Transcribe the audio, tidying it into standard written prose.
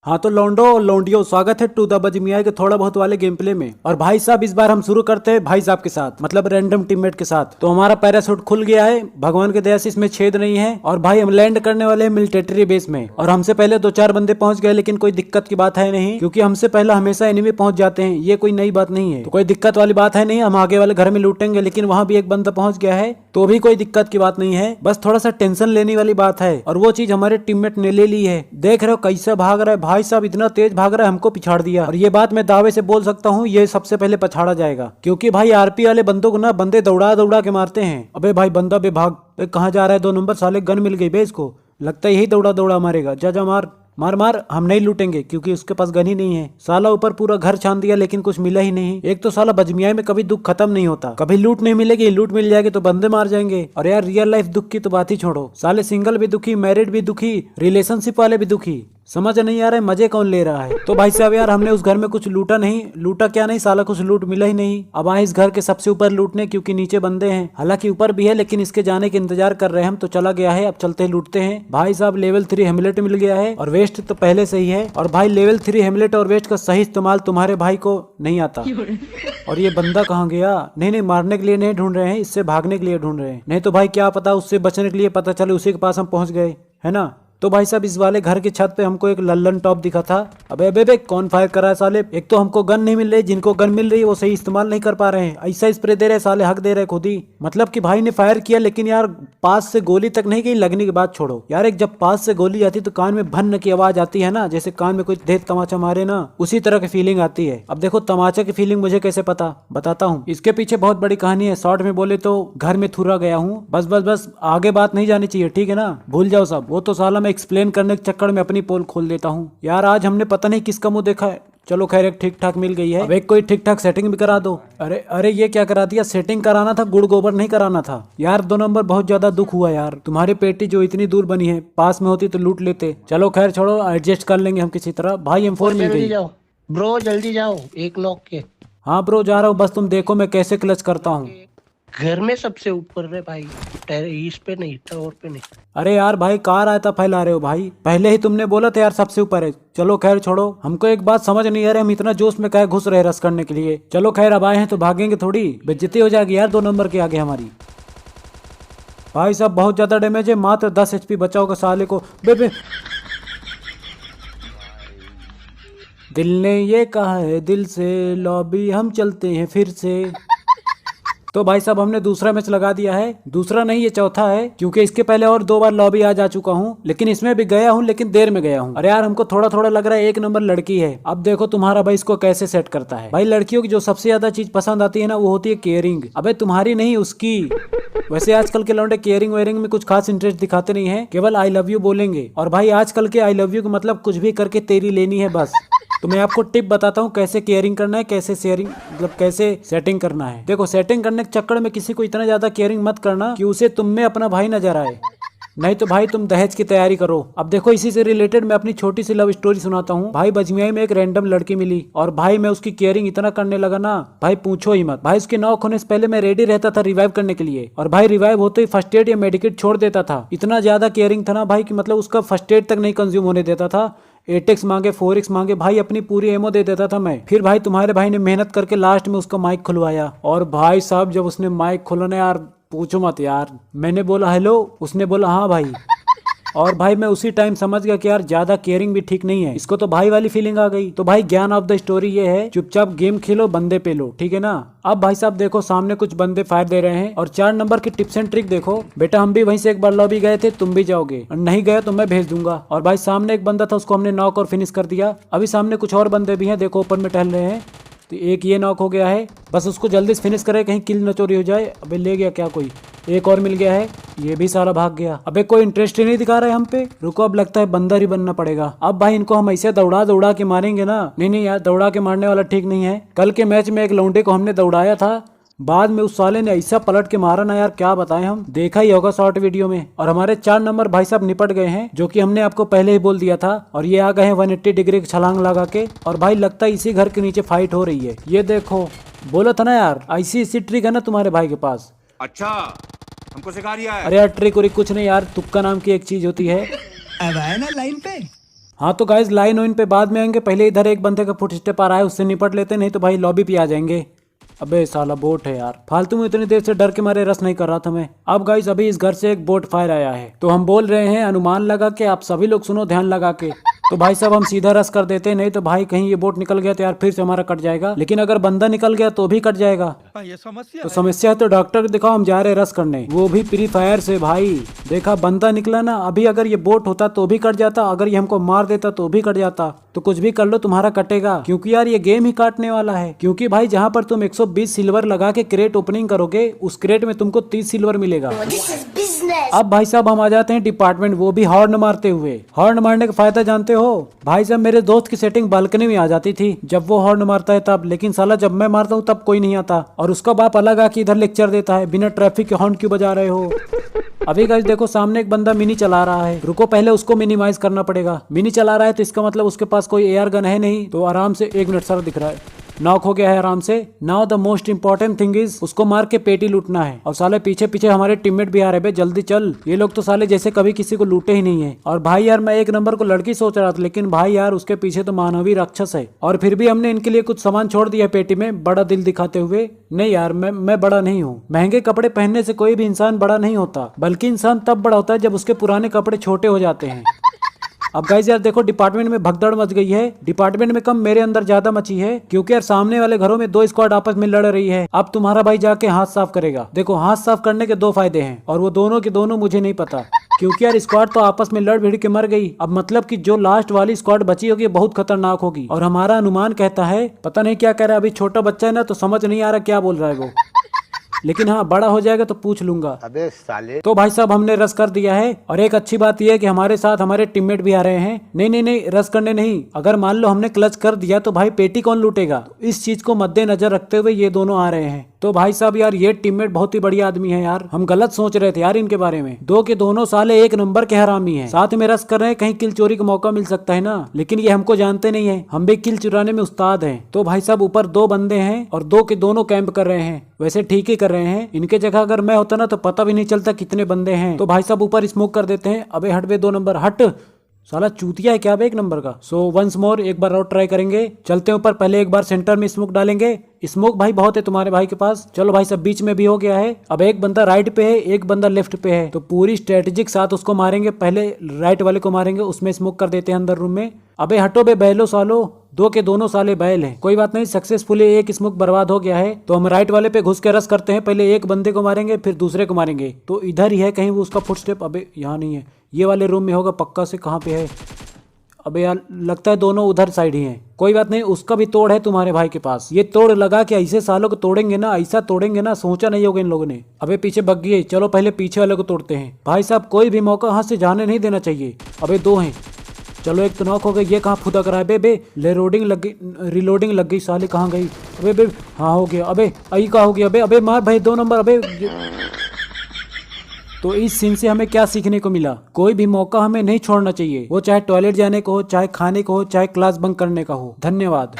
हाँ तो लौंडो और लौंडियो, स्वागत है टू द बजमिया के थोड़ा बहुत वाले गेम प्ले में। और भाई साहब इस बार हम शुरू करते हैं भाई साहब के साथ, मतलब रैंडम टीममेट के साथ। तो हमारा पैराशूट खुल गया है, भगवान के दया से इसमें छेद नहीं है। और भाई हम लैंड करने वाले हैं मिलिटेरी बेस में। और हमसे पहले 2-4 बंदे पहुंच गए, लेकिन कोई दिक्कत की बात है नहीं, क्योंकि हमसे पहले हमेशा एनिमी पहुंच जाते हैं। ये कोई नई बात नहीं है, तो कोई दिक्कत वाली बात है नहीं। हम आगे वाले घर में लूटेंगे, लेकिन वहाँ भी एक बंदा पहुंच गया है, तो भी कोई दिक्कत की बात नहीं है। बस थोड़ा सा टेंशन लेने वाली बात है, और वो चीज हमारे टीममेट ने ले ली है। देख रहे हो कैसे भाग रहा है भाई साहब, इतना तेज भाग रहा है, हमको पिछाड़ दिया। और ये बात मैं दावे से बोल सकता हूँ, ये सबसे पहले पछाड़ा जाएगा, क्योंकि भाई आरपी वाले बंदों को ना बंदे दौड़ा दौड़ा के मारते हैं। अबे भाई बंदा बे भाग, कहाँ जा रहा है? 2 नंबर साले गन मिल गई बे इसको, लगता है यही दौड़ा दौड़ा मारेगा। जा जा मार मार मार। हम नहीं लूटेंगे क्योंकि उसके पास गन ही नहीं है। साला ऊपर पूरा घर छान दिया, लेकिन कुछ मिला ही नहीं। एक तो साला बजमिया में कभी दुख खत्म नहीं होता, कभी लूट नहीं मिलेगी, लूट मिल जाएगी तो बंदे मार जाएंगे। और यार रियल लाइफ दुख की तो बात ही छोड़ो, साले सिंगल भी दुखी, मैरिड भी दुखी, रिलेशनशिप वाले भी दुखी। समझ नहीं आ रहा है मजे कौन ले रहा है। तो भाई साहब यार हमने उस घर में कुछ लूटा नहीं, लूटा क्या नहीं, साला कुछ लूट मिला ही नहीं। अब आए इस घर के सबसे ऊपर लूटने, क्योंकि नीचे बंदे हैं। हालांकि ऊपर भी है, लेकिन इसके जाने के इंतजार कर रहे हैं हम। तो चला गया है, अब चलते हैं लूटते हैं। भाई साहब लेवल 3 हेमलेट मिल गया है, और वेस्ट तो पहले से ही है। और भाई लेवल 3 हेमलेट और वेस्ट का सही इस्तेमाल तुम्हारे भाई को नहीं आता। और ये बंदा कहाँ गया? नहीं, मारने के लिए नहीं ढूंढ रहे हैं, इससे भागने के लिए ढूंढ रहे हैं। नहीं तो भाई क्या पता उससे बचने के लिए पता चले उसी के पास हम पहुंच गए, है ना। तो भाई साहब इस वाले घर की छत पे हमको एक लल्लन टॉप दिखा था। अबे अबे कौन फायर कर रहा है साले? एक तो हमको गन नहीं मिल रही, जिनको गन मिल रही है वो सही इस्तेमाल नहीं कर पा रहे हैं। ऐसा स्प्रे दे रहे साले, हक दे रहे खुद ही। मतलब कि भाई ने फायर किया, लेकिन यार पास से गोली तक नहीं गई, लगने के बाद छोड़ो यार। एक जब पास से गोली जाती तो कान में भन्न की आवाज आती है ना, जैसे कान में कोई देख तमाचा मारे ना, उसी तरह की फीलिंग आती है। अब देखो तमाचा की फीलिंग मुझे कैसे पता, बताता हूँ। इसके पीछे बहुत बड़ी कहानी है। शॉर्ट में बोले तो घर में थुरा गया हूँ, बस बस बस, आगे बात नहीं जानी चाहिए, ठीक है ना, भूल जाओ सब। वो तो साला मैं एक्सप्लेन करने के चक्कर में अपनी पोल खोल देता हूँ यार। आज हमने पता नहीं किसका मुंह देखा है। चलो खैर एक ठीक ठाक मिल गई है। अब एक कोई ठीक ठाक सेटिंग भी करा दो। अरे अरे ये क्या करा दिया? सेटिंग कराना था, गुड़ गोबर नहीं कराना था यार। 2 नंबर बहुत ज्यादा दुख हुआ यार, तुम्हारी पेटी जो इतनी दूर बनी है, पास में होती तो लूट लेते। चलो खैर छोड़ो, एडजस्ट कर लेंगे हम किसी तरह। भाई M4 मिल गई। ब्रो जल्दी जाओ, एक नॉक के। हाँ ब्रो जा रहा हूँ, बस तुम देखो मैं कैसे क्लच करता हूँ। घर में सबसे ऊपर है भाई, इस पे नहीं, टावर पे नहीं। अरे यार भाई कहाँ रायता फैला रहे हो भाई, पहले ही तुमने बोला था यार सबसे ऊपर है। चलो खैर छोड़ो, हमको एक बात समझ नहीं आ रही, हम इतना जोश में कहे घुस रहे रस करने के लिए। चलो खैर अब आए हैं तो भागेंगे थोड़ी, बेइज्जती हो जाएगी यार 2 नंबर के आगे हमारी। भाई साहब बहुत ज्यादा डैमेज है, मात्र 10 HP बचा होगा साले को। बे दिल ने ये कहा है दिल से, लॉबी हम चलते हैं फिर से। तो भाई साहब हमने दूसरा मैच लगा दिया है, दूसरा नहीं ये चौथा है, क्योंकि इसके पहले और 2 बार लॉबी आ जा चुका हूँ, लेकिन इसमें भी गया हूँ, लेकिन देर में गया हूँ। अरे यार हमको थोड़ा थोड़ा लग रहा है 1 नंबर लड़की है। अब देखो तुम्हारा भाई इसको कैसे सेट करता है। भाई लड़कियों की जो सबसे ज्यादा चीज पसंद आती है ना, वो होती है केयरिंग। अबे तुम्हारी नहीं, उसकी। वैसे आजकल के लौंडे केयरिंग वेयरिंग में कुछ खास इंटरेस्ट दिखाते नहीं है, केवल आई लव यू बोलेंगे। और भाई आजकल के आई लव यू का मतलब कुछ भी करके तेरी लेनी है बस। तो मैं आपको टिप बताता हूँ कैसे केयरिंग करना है, कैसे शेयरिंग, मतलब कैसे सेटिंग करना है। देखो सेटिंग करने के चक्कर में किसी को इतना ज्यादा केयरिंग मत करना कि उसे तुम में अपना भाई नजर आए, नहीं तो भाई तुम दहेज की तैयारी करो। अब देखो इसी से रिलेटेड मैं अपनी छोटी सी लव स्टोरी सुनाता हूँ। भाई बजमिया में एक रैंडम लड़की मिली, और भाई मैं उसकी केयरिंग इतना करने लगा ना, भाई पूछो ही मत। भाई उसके नॉक होने से पहले मैं रेडी रहता था रिवाइव करने के लिए, और भाई रिवाइव होते ही फर्स्ट एड या मेडिकेट छोड़ देता था। इतना ज्यादा केयरिंग था ना भाई कि मतलब उसका फर्स्ट एड तक नहीं कंज्यूम होने देता था। 8x मांगे, 4x मांगे, भाई अपनी पूरी एमओ दे देता था मैं। फिर भाई तुम्हारे भाई ने मेहनत करके लास्ट में उसका माइक खुलवाया, और भाई साहब जब उसने माइक खोला ना यार, पूछो मत यार। मैंने बोला हेलो, उसने बोला हाँ भाई। और भाई मैं उसी टाइम समझ गया कि यार ज्यादा केयरिंग भी ठीक नहीं है, इसको तो भाई वाली फीलिंग आ गई। तो भाई ज्ञान ऑफ द स्टोरी ये है, चुपचाप गेम खेलो, बंदे पे लो, ठीक है ना। अब भाई साहब देखो सामने कुछ बंदे फायर दे रहे हैं, और 4 नंबर की टिप्स एंड ट्रिक देखो बेटा। हम भी वहीं से एक बार लॉबी गए थे, तुम भी जाओगे, और नहीं गए तो मैं भेज दूंगा। और भाई सामने एक बंदा था, उसको हमने नॉक और फिनिश कर दिया। अभी सामने कुछ और बंदे भी हैं, देखो ऊपर में टहल रहे हैं। तो एक ये नॉक हो गया है, बस उसको जल्दी से फिनिश करे, कहीं किल न चोरी हो जाए। अबे ले गया क्या कोई? एक और मिल गया है, ये भी सारा भाग गया। अबे कोई इंटरेस्ट ही नहीं दिखा रहा है हम पे। रुको अब लगता है बंदर ही बनना पड़ेगा। अब भाई इनको हम ऐसे दौड़ा दौड़ा के मारेंगे ना। नहीं यार दौड़ा के मारने वाला ठीक नहीं है। कल के मैच में एक लौंडे को हमने दौड़ाया था, बाद में उस साले ने ऐसा पलट के मारा ना यार, क्या बताएं, हम देखा ही होगा शॉर्ट वीडियो में। और हमारे 4 नंबर भाई साहब निपट गए हैं, जो कि हमने आपको पहले ही बोल दिया था। और ये आ गए हैं 180 डिग्री की छलांग लगा के। और भाई लगता है इसी घर के नीचे फाइट हो रही है। ये देखो बोला था ना यार, ऐसी ट्रिक है ना तुम्हारे भाई के पास। अच्छा हमको सिखा रिया है। अरे यार ट्रिक उरिक कुछ नहीं यार, तुक्का नाम की एक चीज होती है। अब आया ना लाइन पे। हाँ तो गाइस लाइन वाइन पे बाद में आएंगे, पहले इधर एक बंदे का फुट स्टेप आ रहा है, उससे निपट लेते, नहीं तो भाई लॉबी पे आ जाएंगे। अबे साला बोट है यार, फालतू में इतनी देर से डर के मारे रस नहीं कर रहा था मैं। अब गाइस अभी इस घर से एक बोट फायर आया है, तो हम बोल रहे हैं अनुमान लगा के, आप सभी लोग सुनो ध्यान लगा के। तो भाई साहब हम सीधा रस कर देते हैं, नहीं तो भाई कहीं ये बोट निकल गया तो यार फिर से हमारा कट जाएगा, लेकिन अगर बंदा निकल गया तो भी कट जाएगा। ये समस्या तो समस्या है तो डॉक्टर को दिखाओ, हम जा रहे हैं रस करने, वो भी फ्री फायर से। भाई देखा बंदा निकला ना, अभी अगर ये बोट होता तो भी कट जाता, अगर ये हमको मार देता तो भी कट जाता। तो कुछ भी कर लो तुम्हारा कटेगा, क्योंकि यार ये गेम ही काटने वाला है। क्योंकि भाई जहाँ पर तुम 120 सिल्वर लगा के क्रेट ओपनिंग करोगे, उस क्रेट में तुमको 30 सिल्वर मिलेगा। अब भाई साहब हम आ जाते हैं डिपार्टमेंट, वो भी हॉर्न मारते हुए। हॉर्न मारने का फायदा जानते हो भाई साहब, मेरे दोस्त की सेटिंग बालकनी में आ जाती थी जब वो हॉर्न मारता है तब, लेकिन साला जब मैं मारता हूँ तब कोई नहीं आता, और उसका बाप अलग आके इधर लेक्चर देता है, बिना ट्रैफिक के हॉर्न क्यों बजा रहे हो। अभी गाइस देखो सामने एक बंदा मिनी चला रहा है, रुको पहले उसको मिनिमाइज करना पड़ेगा। मिनी चला रहा है तो इसका मतलब उसके पास कोई एआर गन है नहीं, तो आराम से 1 मिनट सारा दिख रहा है, नॉक हो गया है आराम से। Now the most important thing is उसको मार के पेटी लूटना है। और साले पीछे पीछे हमारे टीममेट भी आ रहे, बे जल्दी चल, ये लोग तो साले जैसे कभी किसी को लूटे ही नहीं है। और भाई यार मैं 1 नंबर को लड़की सोच रहा था, लेकिन भाई यार उसके पीछे तो मानवी राक्षस है, और फिर भी हमने इनके लिए कुछ सामान छोड़ दिया पेटी में, बड़ा दिल दिखाते हुए। नहीं यार मैं बड़ा नहीं हूँ, महंगे कपड़े पहनने से कोई भी इंसान बड़ा नहीं होता, बल्कि इंसान तब बड़ा होता है जब उसके पुराने कपड़े छोटे हो जाते हैं। अब गाइस यार देखो डिपार्टमेंट में भगदड़ मच गई है, डिपार्टमेंट में कम मेरे अंदर ज्यादा मची है, क्योंकि यार सामने वाले घरों में 2 स्क्वाड आपस में लड़ रही है। अब तुम्हारा भाई जाके हाथ साफ करेगा। देखो हाथ साफ करने के 2 फायदे हैं, और वो दोनों के दोनों मुझे नहीं पता, क्योंकि यार स्क्वाड तो आपस में लड़ भिड़ के मर गई। अब मतलब कि जो लास्ट वाली स्क्वाड बची होगी बहुत खतरनाक होगी, और हमारा अनुमान कहता है, पता नहीं क्या कह रहा है, अभी छोटा बच्चा है ना तो समझ नहीं आ रहा क्या बोल रहा है वो, लेकिन हाँ बड़ा हो जाएगा तो पूछ लूंगा। अबे साले। तो भाई साहब हमने रस कर दिया है, और एक अच्छी बात यह है कि हमारे साथ हमारे टीममेट भी आ रहे हैं। नहीं रस करने नहीं, अगर मान लो हमने क्लच कर दिया तो भाई पेटी कौन लूटेगा, तो इस चीज को मद्देनजर रखते हुए ये दोनों आ रहे हैं। तो भाई साहब यार ये टीममेट बहुत ही बढ़िया आदमी है यार, हम गलत सोच रहे थे यार इनके बारे में। 2 के दोनों साले 1 नंबर के हरामी हैं, साथ में रस कर रहे हैं, कहीं किल चोरी का मौका मिल सकता है ना, लेकिन ये हमको जानते नहीं है, हम भी किल चुराने में उस्ताद हैं। तो भाई साहब ऊपर 2 बंदे हैं, और 2 के दोनों कैंप कर रहे हैं, वैसे ठीक ही कर रहे हैं। इनके जगह अगर मैं होता ना तो पता भी नहीं चलता कितने बंदे हैं। तो भाई साहब ऊपर स्मोक कर देते हैं। अबे हट बे 2 नंबर हट, साला चूतिया है क्या बे 1 नंबर का। सो वंस मोर एक बार और ट्राई करेंगे, चलते हैं ऊपर, पहले एक बार सेंटर में स्मोक डालेंगे। स्मोक भाई बहुत है तुम्हारे भाई के पास, चलो भाई सब बीच में भी हो गया है। अब एक बंदा राइट पे है, एक बंदा लेफ्ट पे है, तो पूरी स्ट्रेटेजिक साथ उसको मारेंगे, पहले राइट वाले को मारेंगे, उसमें स्मोक कर देते हैं अंदर रूम में। अबे हटो बे बैलो सालो, 2 के दोनों साले बैल हैं। कोई बात नहीं, सक्सेसफुली एक स्मोक बर्बाद हो गया है। तो हम राइट वाले पे घुस के रस करते हैं, पहले एक बंदे को मारेंगे फिर दूसरे को मारेंगे। तो इधर ही है कहीं वो उसका फुटस्टेप, अबे यहाँ नहीं है, ये वाले रूम में होगा पक्का से, कहाँ पे है। अबे यार लगता है दोनों उधर साइड ही हैं। कोई बात नहीं, उसका भी तोड़ है तुम्हारे भाई के पास। ये तोड़ लगा के ऐसे सालों को तोड़ेंगे ना, ऐसा तोड़ेंगे ना, सोचा नहीं होगा इन लोगों ने। अबे पीछे बग्गी है, चलो पहले पीछे वाले को तोड़ते हैं। भाई साहब कोई भी मौका हाथ से जाने नहीं देना चाहिए। अबे 2 हैं, चलो एक तो नॉक हो गई, ये कहाँ फुदा करा है बे रिलोडिंग लग गई, रिलोडिंग लग गई, साले कहाँ गई। अबे बे हाँ हो गया, अबे आई कहाँ हो गया, अबे मार भाई 2 नंबर। अबे तो इस सीन से हमें क्या सीखने को मिला, कोई भी मौका हमें नहीं छोड़ना चाहिए, वो चाहे टॉयलेट जाने को हो, चाहे खाने को हो, चाहे क्लास बंक करने का हो। धन्यवाद।